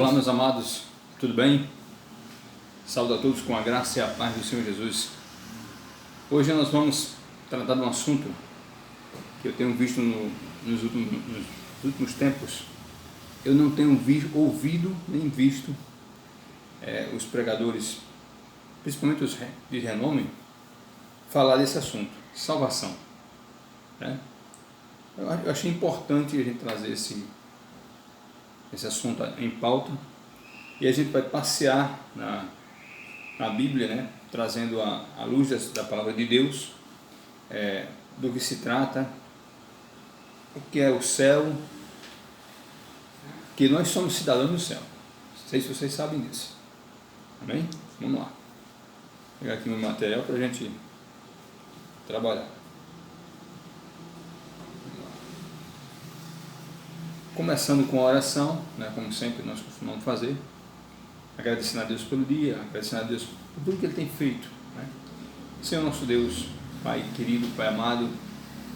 Olá, meus amados, tudo bem? Saúdo a todos com a graça e a paz do Senhor Jesus. Hoje nós vamos tratar de um assunto que eu tenho visto nos últimos tempos. Eu não tenho ouvido nem visto os pregadores, principalmente os de renome, falar desse assunto, salvação. Né? Eu achei importante a gente trazer esse assunto em pauta, e a gente vai passear na Bíblia, né? Trazendo a luz da palavra de Deus, do que se trata, o que é o céu, que nós somos cidadãos do céu. Não sei se vocês sabem disso. Amém? Vamos lá. Vou pegar aqui meu material para a gente trabalhar. Começando com a oração, né, como sempre nós costumamos fazer, agradecendo a Deus pelo dia, agradecendo a Deus por tudo que Ele tem feito. Né? Senhor nosso Deus, Pai querido, Pai amado,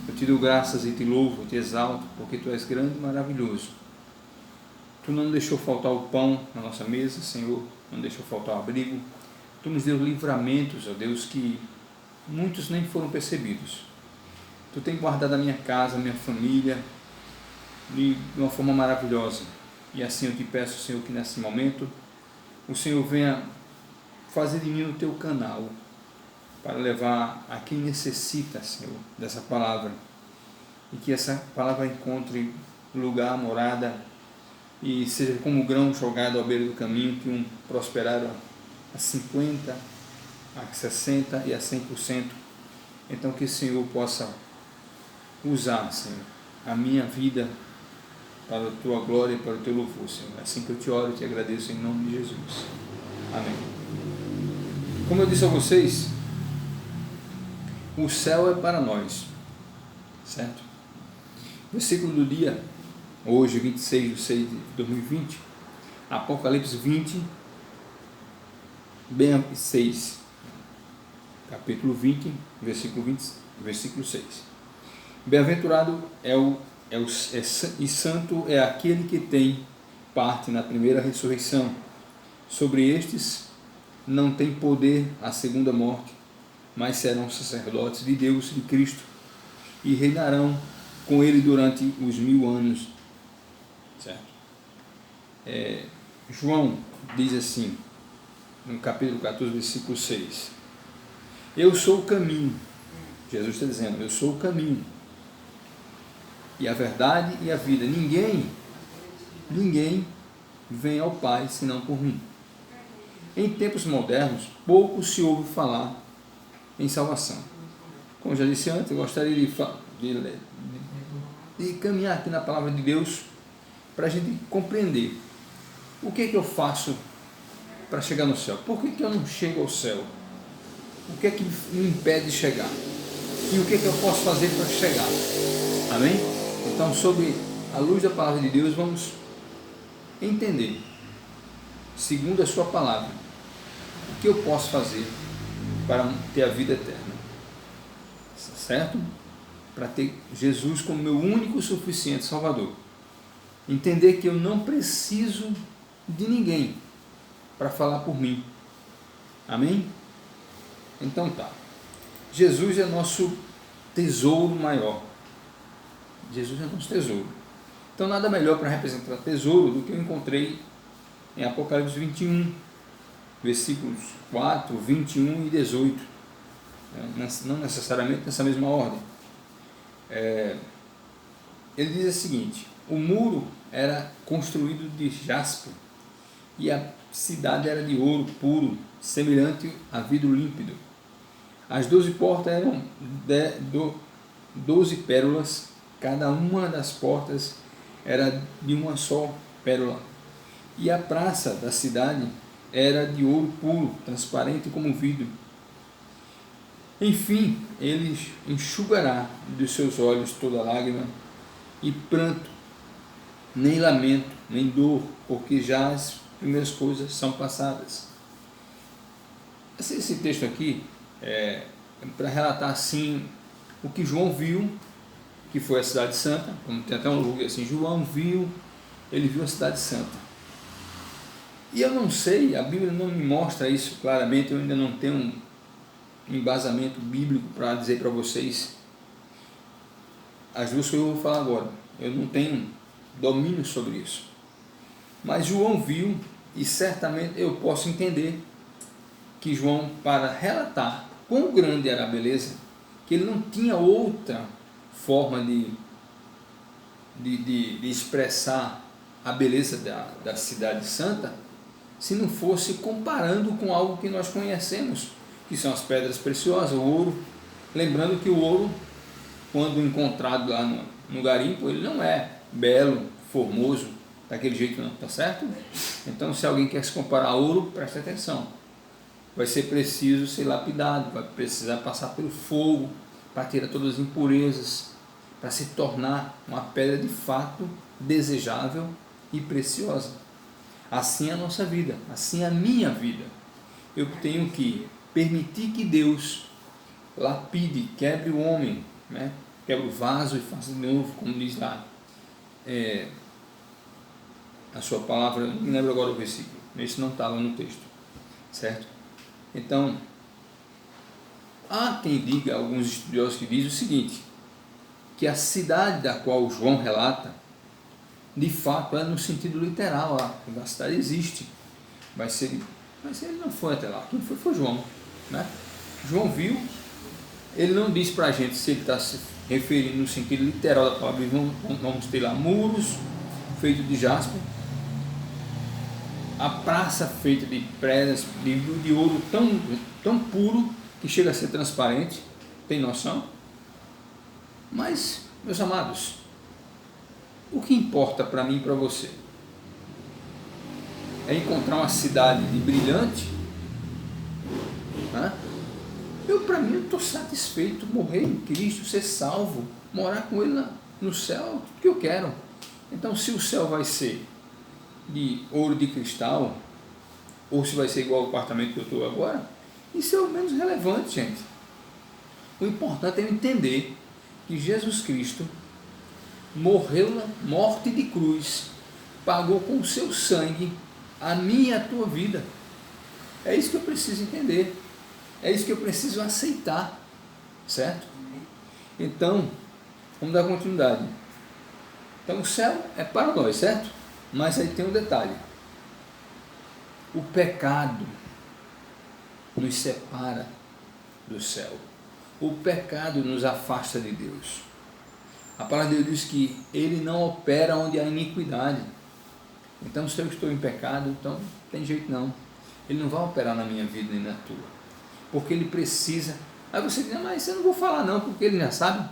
eu te dou graças e te louvo, te exalto, porque Tu és grande e maravilhoso. Tu não deixou faltar o pão na nossa mesa, Senhor, não deixou faltar o abrigo. Tu nos deu livramentos, ó Deus, que muitos nem foram percebidos. Tu tem guardado a minha casa, a minha família, de uma forma maravilhosa, e assim eu te peço, Senhor, que nesse momento o Senhor venha fazer de mim o teu canal para levar a quem necessita, Senhor, dessa palavra, e que essa palavra encontre lugar, morada, e seja como grão jogado à beira do caminho, que um prosperar a 50%, a 60% e a 100%. Então que o Senhor possa usar, Senhor, a minha vida para a Tua glória e para o Teu louvor, Senhor. É assim que eu te oro e te agradeço em nome de Jesus. Amém. Como eu disse a vocês, o céu é para nós, certo? Versículo do dia, hoje, 26 de 6 de 2020, Apocalipse 20, bem 6, capítulo 20, versículo 6. Bem-aventurado e santo é aquele que tem parte na primeira ressurreição. Sobre estes não tem poder a segunda morte, mas serão sacerdotes de Deus e de Cristo, e reinarão com ele durante os 1000 anos. Certo? João diz assim, no capítulo 14, versículo 6, eu sou o caminho. Jesus está dizendo, eu sou o caminho, e a verdade e a vida. Ninguém vem ao Pai senão por mim. Em tempos modernos, pouco se ouve falar em salvação. Como já disse antes, eu gostaria de caminhar aqui na palavra de Deus para a gente compreender o que eu faço para chegar no céu. Por que eu não chego ao céu? O que me impede de chegar? E o que eu posso fazer para chegar? Amém? Então, sob a luz da palavra de Deus, vamos entender, segundo a sua palavra, o que eu posso fazer para ter a vida eterna, certo? Para ter Jesus como meu único e suficiente Salvador. Entender que eu não preciso de ninguém para falar por mim. Amém? Então tá. Jesus é nosso tesouro maior. Jesus é nosso tesouro. Então nada melhor para representar tesouro do que eu encontrei em Apocalipse 21, versículos 4, 21 e 18. Não necessariamente nessa mesma ordem. Ele diz o seguinte: o muro era construído de jaspe e a cidade era de ouro puro, semelhante a vidro límpido. As 12 portas eram 12 pérolas, cada uma das portas era de uma só pérola. E a praça da cidade era de ouro puro, transparente como vidro. Enfim, ele enxugará dos seus olhos toda lágrima e pranto, nem lamento, nem dor, porque já as primeiras coisas são passadas. Esse texto aqui é para relatar assim o que João viu, que foi a cidade santa. Como tem até um lugar assim, João viu, ele viu a cidade santa. E eu não sei, a Bíblia não me mostra isso claramente, eu ainda não tenho um embasamento bíblico para dizer para vocês as duas coisas que eu vou falar agora. Eu não tenho domínio sobre isso. Mas João viu, e certamente eu posso entender que João, para relatar quão grande era a beleza, que ele não tinha outra forma de expressar a beleza da cidade santa, se não fosse comparando com algo que nós conhecemos, que são as pedras preciosas, o ouro. Lembrando que o ouro, quando encontrado lá no garimpo, ele não é belo, formoso, daquele jeito não, tá certo? Então, se alguém quer se comparar a ouro, preste atenção. Vai ser preciso ser lapidado, vai precisar passar pelo fogo para tirar todas as impurezas, para se tornar uma pedra de fato desejável e preciosa. Assim é a nossa vida, assim é a minha vida. Eu tenho que permitir que Deus lapide, quebre o homem, né? Quebre o vaso e faça de novo, como diz lá a sua palavra. Não lembro agora o versículo, esse não estava no texto, certo? Então, há quem diga, alguns estudiosos que dizem o seguinte, que a cidade da qual João relata, de fato é no sentido literal, a cidade existe, mas ele não foi até lá, quem foi João, né? João viu, ele não diz para a gente se ele está se referindo no sentido literal da palavra. Vamos ter lá muros feitos de jaspe, a praça feita de pedras de ouro tão puro que chega a ser transparente, tem noção? Mas, meus amados, o que importa para mim e para você é encontrar uma cidade de brilhante, né? Para mim, eu estou satisfeito, morrer em Cristo, ser salvo, morar com Ele no céu, tudo que eu quero. Então, se o céu vai ser de ouro de cristal, ou se vai ser igual ao apartamento que eu estou agora, isso é o menos relevante, gente. O importante é eu entender que Jesus Cristo morreu na morte de cruz, pagou com o seu sangue a minha e a tua vida. É isso que eu preciso entender, é isso que eu preciso aceitar, certo? Então, vamos dar continuidade. Então, o céu é para nós, certo? Mas aí tem um detalhe: o pecado nos separa do céu, o pecado nos afasta de Deus. A palavra de Deus diz que Ele não opera onde há iniquidade. Então, se eu estou em pecado, então não tem jeito não, Ele não vai operar na minha vida nem na tua, porque Ele precisa. Aí você diz, mas eu não vou falar não, porque Ele já sabe,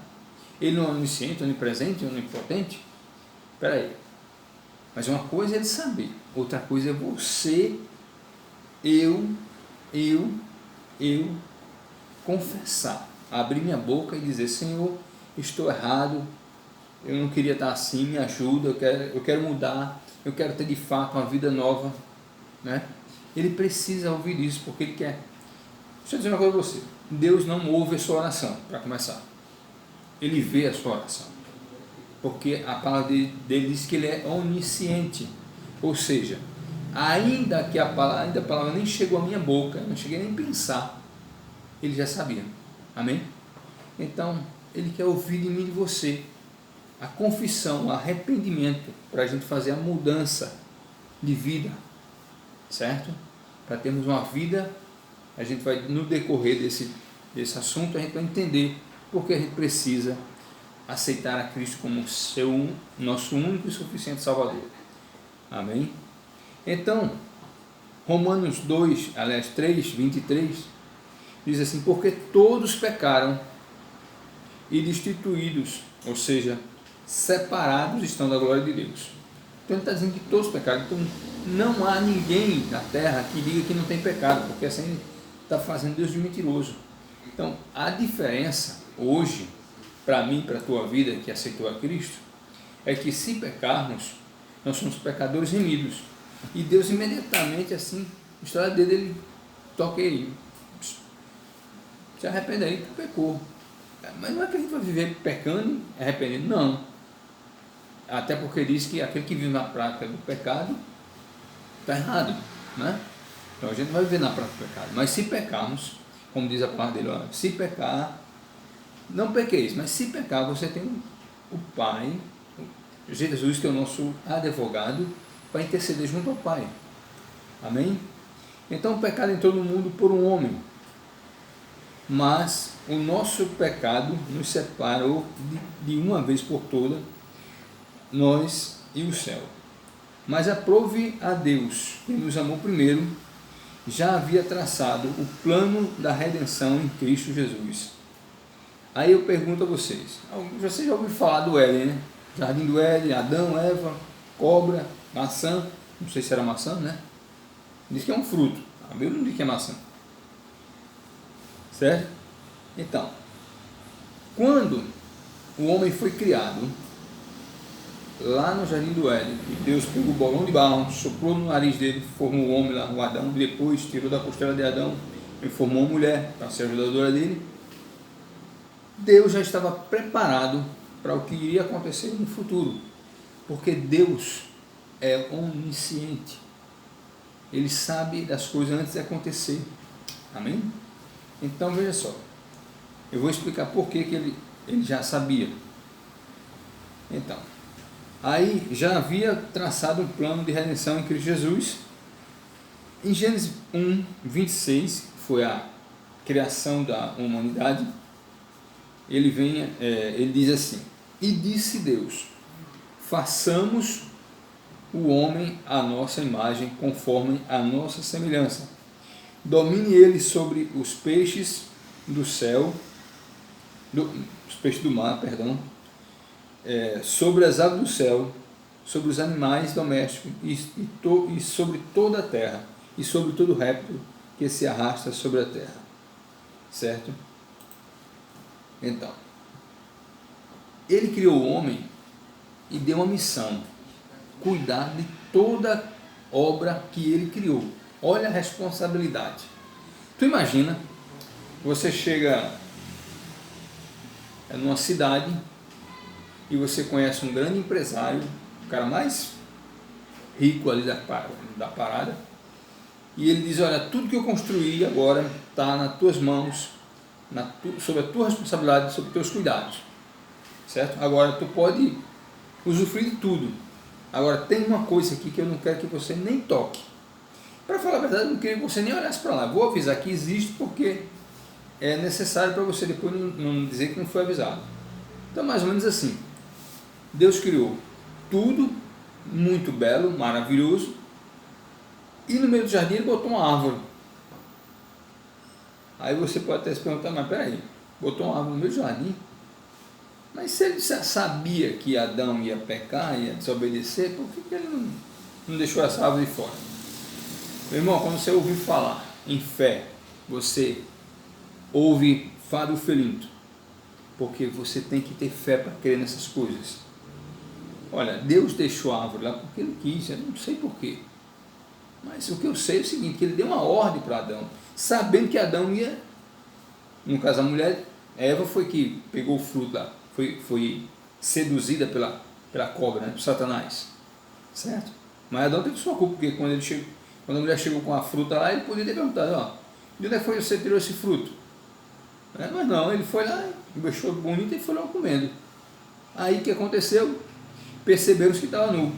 Ele não é onisciente, onipresente, onipotente. Espera aí, mas uma coisa é Ele saber, outra coisa é você, eu confessar, abrir minha boca e dizer, Senhor, estou errado, eu não queria estar assim, me ajuda, eu quero mudar, eu quero ter de fato uma vida nova, né? Ele precisa ouvir isso, porque Ele quer. Deixa eu dizer uma coisa para você, Deus não ouve a sua oração, para começar, Ele vê a sua oração, porque a palavra dele diz que Ele é onisciente, ou seja, ainda a palavra nem chegou à minha boca, não cheguei nem a pensar, Ele já sabia, amém? Então, Ele quer ouvir de mim e de você a confissão, o arrependimento, para a gente fazer a mudança de vida, certo? Para termos uma vida, a gente vai, no decorrer desse assunto, a gente vai entender porque a gente precisa aceitar a Cristo como nosso único e suficiente Salvador, amém? Então, Romanos 3, 23, diz assim, porque todos pecaram e destituídos, ou seja, separados estão da glória de Deus. Então ele está dizendo que todos pecaram. Então não há ninguém na terra que diga que não tem pecado, porque assim ele está fazendo Deus de mentiroso. Então a diferença hoje, para mim, para a tua vida que aceitou a Cristo, é que se pecarmos, nós somos pecadores remidos. E Deus imediatamente, assim, a história dele, Ele toca aí, se arrepende aí, tu pecou. Mas não é que a gente vai viver pecando e arrependendo, não. Até porque diz que aquele que vive na prática do pecado está errado, né? Então a gente vai viver na prática do pecado. Mas se pecarmos, como diz a palavra dele, olha, se pecar, não pequeis, mas se pecar, você tem o Pai, Jesus, que é o nosso advogado, para interceder junto ao Pai. Amém? Então o pecado entrou no mundo por um homem, mas o nosso pecado nos separou de uma vez por toda, nós e o céu. Mas aprove a Deus, que nos amou primeiro, já havia traçado o plano da redenção em Cristo Jesus. Aí eu pergunto a vocês, vocês já ouviram falar do Éden, né? Jardim do Éden, Adão, Eva, cobra, maçã, não sei se era maçã, né? Diz que é um fruto, a Bíblia não diz que é maçã. Certo? Então, quando o homem foi criado, lá no Jardim do Éden, Deus pegou o bolão de barro, soprou no nariz dele, formou o homem lá, o Adão, depois tirou da costela de Adão e formou uma mulher para ser ajudadora dele. Deus já estava preparado para o que iria acontecer no futuro, porque Deus é onisciente, Ele sabe das coisas antes de acontecer. Amém? Então veja só, eu vou explicar por que ele já sabia. Então, aí já havia traçado um plano de redenção em Cristo Jesus. Em Gênesis 1, 26, foi a criação da humanidade. Ele diz assim: e disse Deus, façamos o homem à nossa imagem, conforme a nossa semelhança. Domine ele sobre os peixes do céu, os peixes do mar, perdão, sobre as aves do céu, sobre os animais domésticos e sobre toda a terra, e sobre todo réptil que se arrasta sobre a terra. Certo? Então, ele criou o homem e deu uma missão: cuidar de toda obra que ele criou. Olha a responsabilidade. Tu imagina, você chega numa cidade e você conhece um grande empresário, o cara mais rico ali da parada, e ele diz: olha, tudo que eu construí agora está nas tuas mãos, sob a tua responsabilidade, sob os teus cuidados, certo? Agora tu pode usufruir de tudo, agora tem uma coisa aqui que eu não quero que você nem toque. Para falar a verdade, eu não queria que você nem olhasse para lá. Vou avisar que existe, porque é necessário para você depois não dizer que não foi avisado. Então, mais ou menos assim, Deus criou tudo muito belo, maravilhoso, e no meio do jardim ele botou uma árvore. Aí você pode até se perguntar: mas peraí, botou uma árvore no meio do jardim? Mas se ele já sabia que Adão ia pecar, ia desobedecer, por que ele não deixou essa árvore de fora? Meu irmão, quando você ouvir falar em fé, você ouve Fábio Felinto, porque você tem que ter fé para crer nessas coisas. Olha, Deus deixou a árvore lá porque Ele quis, eu não sei porquê. Mas o que eu sei é o seguinte, que Ele deu uma ordem para Adão, sabendo que Adão ia, no caso a mulher, Eva foi que pegou o fruto lá, foi seduzida pela cobra, né, por Satanás, certo? Mas Adão teve sua culpa, porque quando a mulher chegou com a fruta lá, ele podia ter perguntado: ó, de onde foi que você tirou esse fruto? Mas não, ele foi lá, deixou bonito e foi lá comendo. Aí o que aconteceu? Perceberam que estava nu.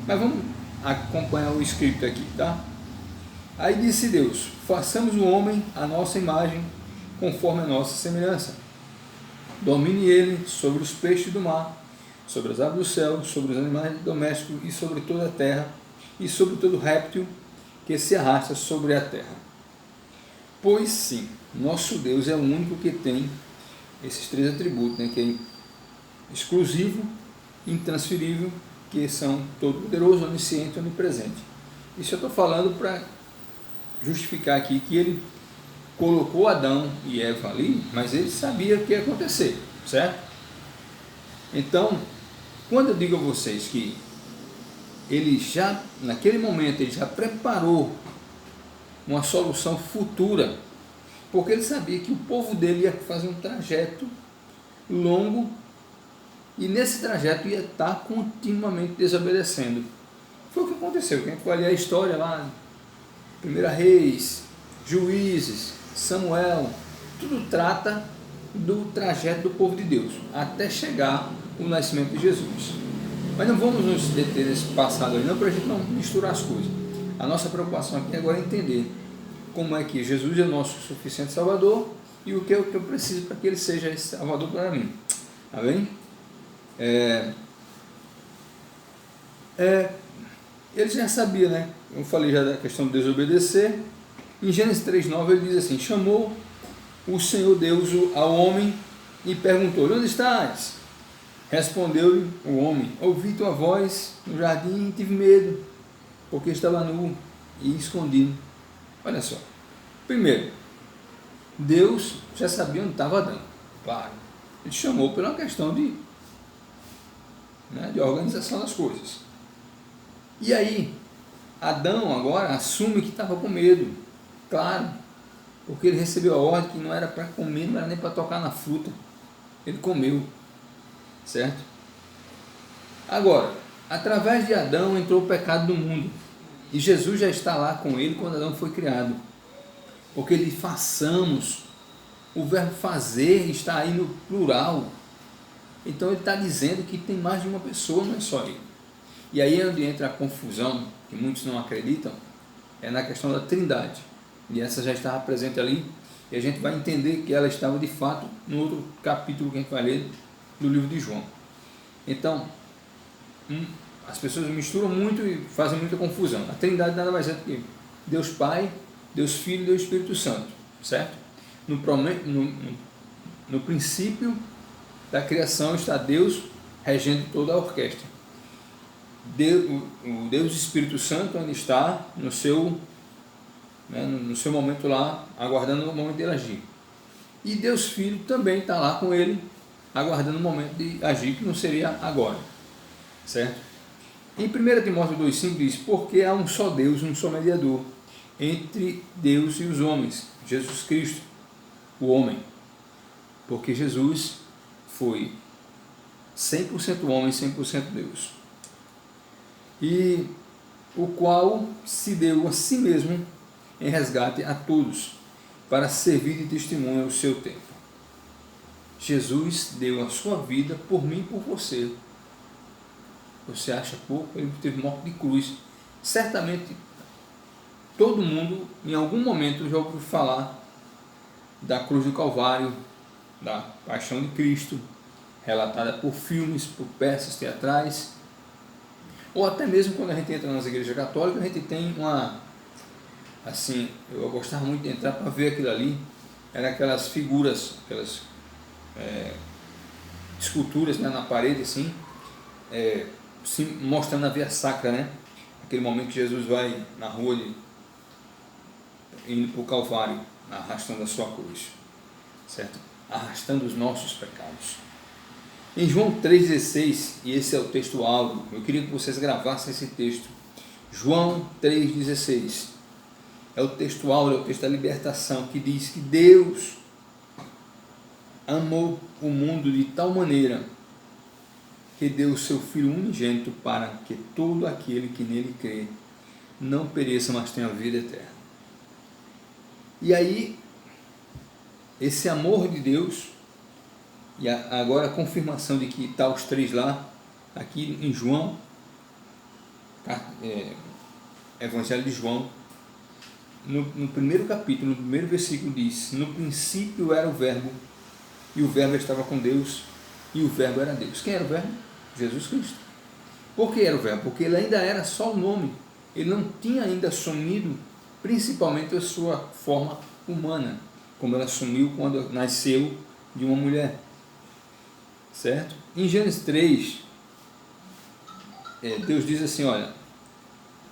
Mas vamos acompanhar o escrito aqui, tá? Aí disse Deus: façamos o homem à nossa imagem, conforme a nossa semelhança. Domine ele sobre os peixes do mar, sobre as aves do céu, sobre os animais domésticos e sobre toda a terra, e sobre todo réptil que se arrasta sobre a terra. Pois sim, nosso Deus é o único que tem esses três atributos, né, que é exclusivo, intransferível, que são todo-poderoso, onisciente e onipresente. Isso eu estou falando para justificar aqui que ele colocou Adão e Eva ali, mas ele sabia o que ia acontecer, certo? Então, quando eu digo a vocês que ele já, naquele momento, ele já preparou uma solução futura, porque ele sabia que o povo dele ia fazer um trajeto longo, e nesse trajeto ia estar continuamente desobedecendo. Foi o que aconteceu. Quem vai ler a história lá, 1 Reis, Juízes, Samuel, tudo trata do trajeto do povo de Deus, até chegar o nascimento de Jesus. Mas não vamos nos deter nesse passado aí, não, para a gente não misturar as coisas. A nossa preocupação aqui agora é entender como é que Jesus é o nosso suficiente Salvador e o que eu preciso para que Ele seja esse Salvador para mim. Amém? Ele já sabia, né? Eu falei já da questão de desobedecer. Em Gênesis 3,9 ele diz assim: chamou o Senhor Deus ao homem e perguntou-lhe: onde estás? Respondeu-lhe o homem: ouvi tua voz no jardim e tive medo, porque estava nu e escondido. Olha só. Primeiro, Deus já sabia onde estava Adão. Claro. Ele chamou por uma questão de organização das coisas. E aí, Adão agora assume que estava com medo. Claro. Porque ele recebeu a ordem que não era para comer, não era nem para tocar na fruta. Ele comeu. Certo? Agora, através de Adão entrou o pecado no mundo. E Jesus já está lá com ele quando Adão foi criado. Porque ele façamos, o verbo fazer está aí no plural. Então ele está dizendo que tem mais de uma pessoa, não é só ele. E aí é onde entra a confusão, que muitos não acreditam, é na questão da Trindade. E essa já estava presente ali, e a gente vai entender que ela estava de fato no outro capítulo que a gente vai ler do livro de João. Então, as pessoas misturam muito e fazem muita confusão. A Trindade nada mais é do que Deus Pai, Deus Filho e Deus Espírito Santo, certo? No princípio da criação está Deus regendo toda a orquestra. O Deus Espírito Santo ainda está no seu momento lá, aguardando o momento dele agir. E Deus Filho também está lá com ele, aguardando o momento de agir, que não seria agora, certo? Em 1 Timóteo 2,5 diz: porque há um só Deus, um só mediador entre Deus e os homens, Jesus Cristo, o homem. Porque Jesus foi 100% homem, 100% Deus. E o qual se deu a si mesmo em resgate a todos, para servir de testemunho ao seu tempo. Jesus deu a sua vida por mim e por você. Você acha pouco? Ele teve morte de cruz. Certamente todo mundo em algum momento já ouviu falar da cruz do Calvário, da paixão de Cristo, relatada por filmes, por peças teatrais, ou até mesmo quando a gente entra nas igrejas católicas, a gente tem eu gostava muito de entrar para ver aquilo ali, eram aquelas figuras, aquelas esculturas, né, na parede, assim, mostrando a via sacra, né? Aquele momento que Jesus vai na rua indo para o Calvário, arrastando a sua cruz, certo? Arrastando os nossos pecados. Em João 3,16, e esse é o texto áureo, eu queria que vocês gravassem esse texto. João 3,16 é o texto áureo, é o texto da libertação, que diz que Deus amou o mundo de tal maneira que deu o seu Filho unigênito para que todo aquele que nele crê não pereça, mas tenha vida eterna. E aí, esse amor de Deus, e agora a confirmação de que está os três lá, aqui em João, Evangelho de João, no primeiro capítulo, no primeiro versículo diz: no princípio era o Verbo, e o Verbo estava com Deus, e o Verbo era Deus. Quem era o Verbo? Jesus Cristo. Por que era o Verbo? Porque ele ainda era só o nome, ele não tinha ainda assumido principalmente a sua forma humana, como ele assumiu quando nasceu de uma mulher, certo? Em Gênesis 3, Deus diz assim: olha,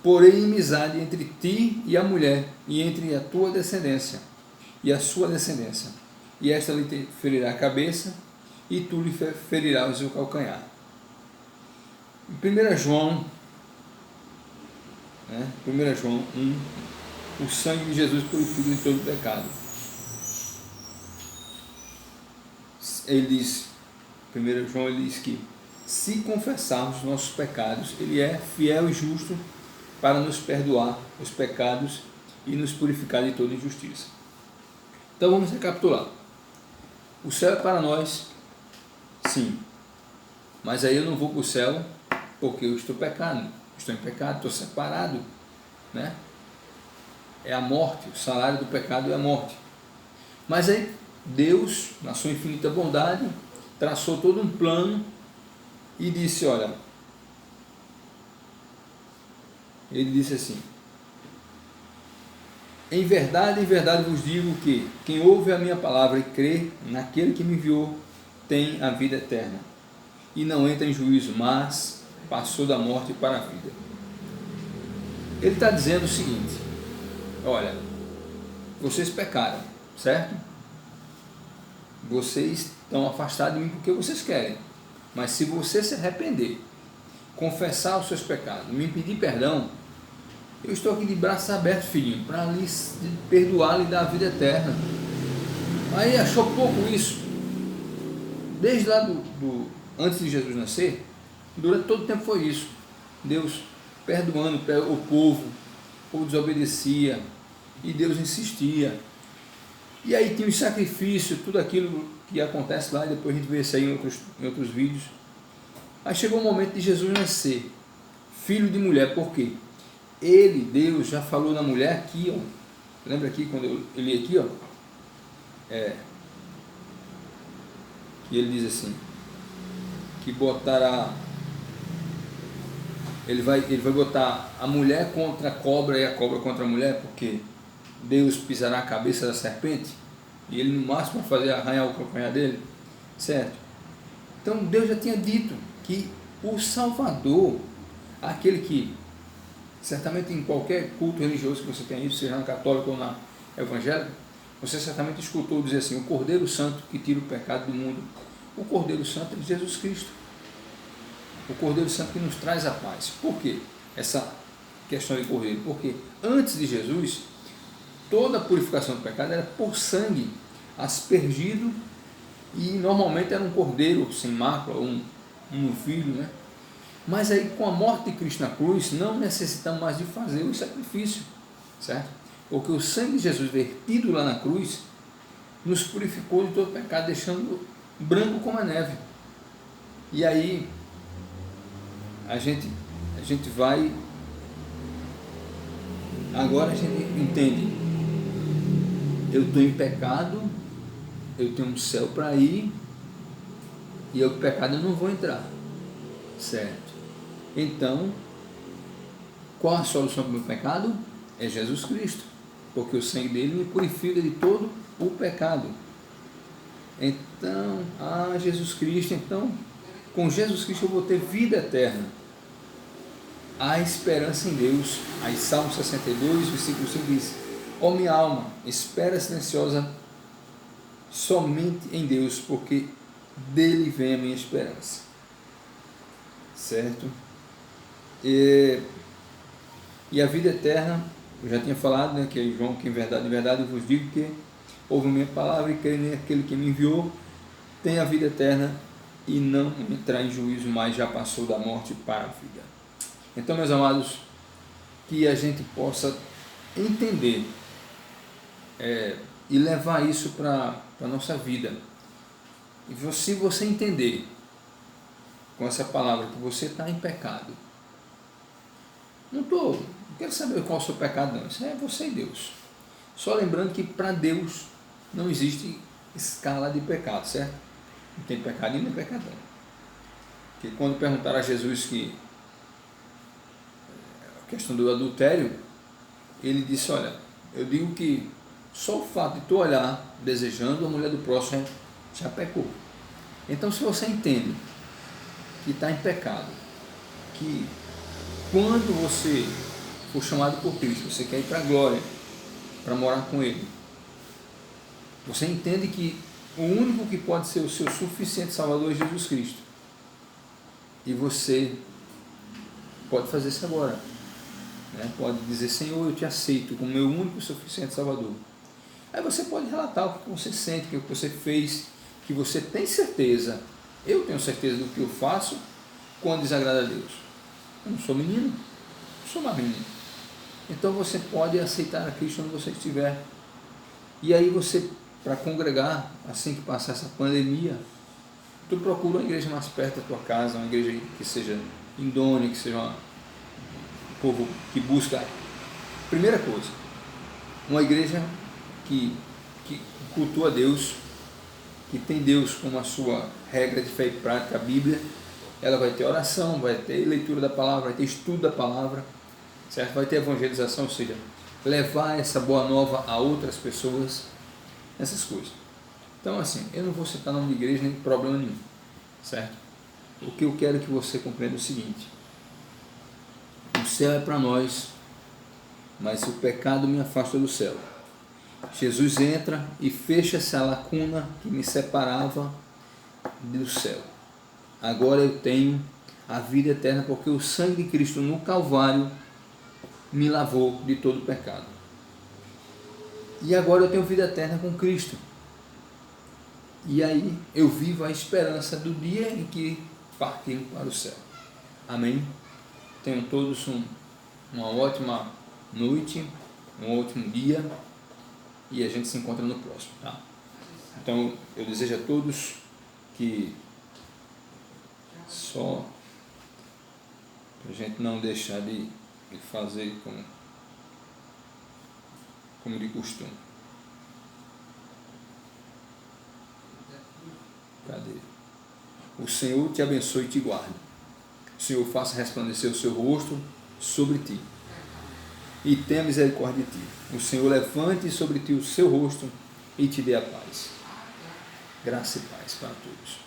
porém inimizade entre ti e a mulher, e entre a tua descendência e a sua descendência, e esta lhe ferirá a cabeça, e tu lhe ferirás o calcanhar. Em 1 João 1, o sangue de Jesus purifica de todo pecado. Ele diz, 1 João, ele diz que se confessarmos os nossos pecados, Ele é fiel e justo para nos perdoar os pecados e nos purificar de toda injustiça. Então vamos recapitular. O céu é para nós, sim, mas aí eu não vou para o céu porque eu estou pecando, estou em pecado, estou separado, né? É a morte, o salário do pecado é a morte. Mas aí Deus, na sua infinita bondade, traçou todo um plano e disse, olha, ele disse assim: em verdade vos digo que quem ouve a minha palavra e crê naquele que me enviou tem a vida eterna e não entra em juízo, mas passou da morte para a vida. Ele está dizendo o seguinte: olha, vocês pecaram, certo? Vocês estão afastados de mim porque vocês querem, mas se você se arrepender, confessar os seus pecados, me pedir perdão, eu estou aqui de braços abertos, filhinho, para lhe perdoar, lhe dar a vida eterna. Aí achou pouco isso? Desde lá antes de Jesus nascer, durante todo o tempo foi isso. Deus perdoando o povo desobedecia, e Deus insistia. E aí tinha os sacrifícios, tudo aquilo que acontece lá, e depois a gente vê isso aí em outros vídeos. Aí chegou o momento de Jesus nascer, filho de mulher. Por quê? Ele, Deus, já falou na mulher aqui, ó. Lembra aqui quando eu li aqui, ó? Que ele diz assim, que botará, ele vai botar a mulher contra a cobra e a cobra contra a mulher, porque Deus pisará a cabeça da serpente e ele no máximo vai fazer arranhar o calcanhar dele, certo? Então Deus já tinha dito que o Salvador, aquele que certamente em qualquer culto religioso que você tenha ido, seja na católica ou na evangélica, você certamente escutou dizer assim: o Cordeiro Santo que tira o pecado do mundo. O Cordeiro Santo é Jesus Cristo, o Cordeiro Santo que nos traz a paz. Por quê essa questão de Cordeiro? Porque antes de Jesus, toda a purificação do pecado era por sangue aspergido, e normalmente era um cordeiro sem mácula, um novilho, né? Mas aí com a morte de Cristo na cruz, não necessitamos mais de fazer o sacrifício, certo? Porque o sangue de Jesus vertido lá na cruz nos purificou de todo pecado, deixando branco como a neve. E aí a gente vai, agora a gente entende, eu estou em pecado, eu tenho um céu para ir, e o pecado eu não vou entrar, certo? Então, qual a solução para o meu pecado? É Jesus Cristo, porque o sangue dele me purifica de todo o pecado. Então, Jesus Cristo, então, com Jesus Cristo eu vou ter vida eterna. Há esperança em Deus. Aí Salmo 62, versículo 5 diz: ó minha alma, espera silenciosa somente em Deus, porque dele vem a minha esperança, certo? E a vida eterna, eu já tinha falado, né, que é João, que em verdade eu vos digo que ouve a minha palavra e crê naquele que me enviou, tem a vida eterna e não entrar em juízo, mas já passou da morte para a vida. Então, meus amados, que a gente possa entender e levar isso para a nossa vida. E se você entender com essa palavra que você está em pecado, não quero saber qual é o seu pecado, não. Isso é você e Deus. Só lembrando que para Deus não existe escala de pecado, certo? Não tem pecadinho nem pecadão. Porque quando perguntaram a Jesus que a questão do adultério, ele disse: olha, eu digo que só o fato de tu olhar desejando a mulher do próximo já pecou. Então, se você entende que está em pecado, que quando você for chamado por Cristo, você quer ir para a glória, para morar com Ele, você entende que o único que pode ser o seu suficiente Salvador é Jesus Cristo, e você pode fazer isso agora, né? Pode dizer: Senhor, eu te aceito como meu único e suficiente Salvador. Aí você pode relatar o que você sente, o que você fez, que você tem certeza. Eu tenho certeza do que eu faço quando desagrada a Deus? Eu não sou menino, não sou mais menino. Então você pode aceitar a Cristo onde você estiver. E aí você, para congregar, assim que passar essa pandemia, tu procura uma igreja mais perto da tua casa, uma igreja que seja idônea, que seja um povo que busca. Primeira coisa, uma igreja que cultua Deus, que tem Deus como a sua regra de fé e prática, a Bíblia. Ela vai ter oração, vai ter leitura da palavra, vai ter estudo da palavra, certo? Vai ter evangelização, ou seja, levar essa boa nova a outras pessoas, essas coisas. Então, assim, eu não vou citar nome de igreja nem problema nenhum, certo? O que eu quero que você compreenda é o seguinte: o céu é para nós, mas o pecado me afasta do céu. Jesus entra e fecha essa lacuna que me separava do céu. Agora eu tenho a vida eterna, porque o sangue de Cristo no Calvário me lavou de todo o pecado. E agora eu tenho vida eterna com Cristo. E aí eu vivo a esperança do dia em que partimos para o céu. Amém? Tenham todos uma ótima noite, um ótimo dia, e a gente se encontra no próximo, tá? Então eu desejo a todos que, só para a gente não deixar de fazer como de costume. Cadê? O Senhor te abençoe e te guarde. O Senhor faça resplandecer o seu rosto sobre ti e tenha misericórdia de ti. O Senhor levante sobre ti o seu rosto e te dê a paz. Graça e paz para todos.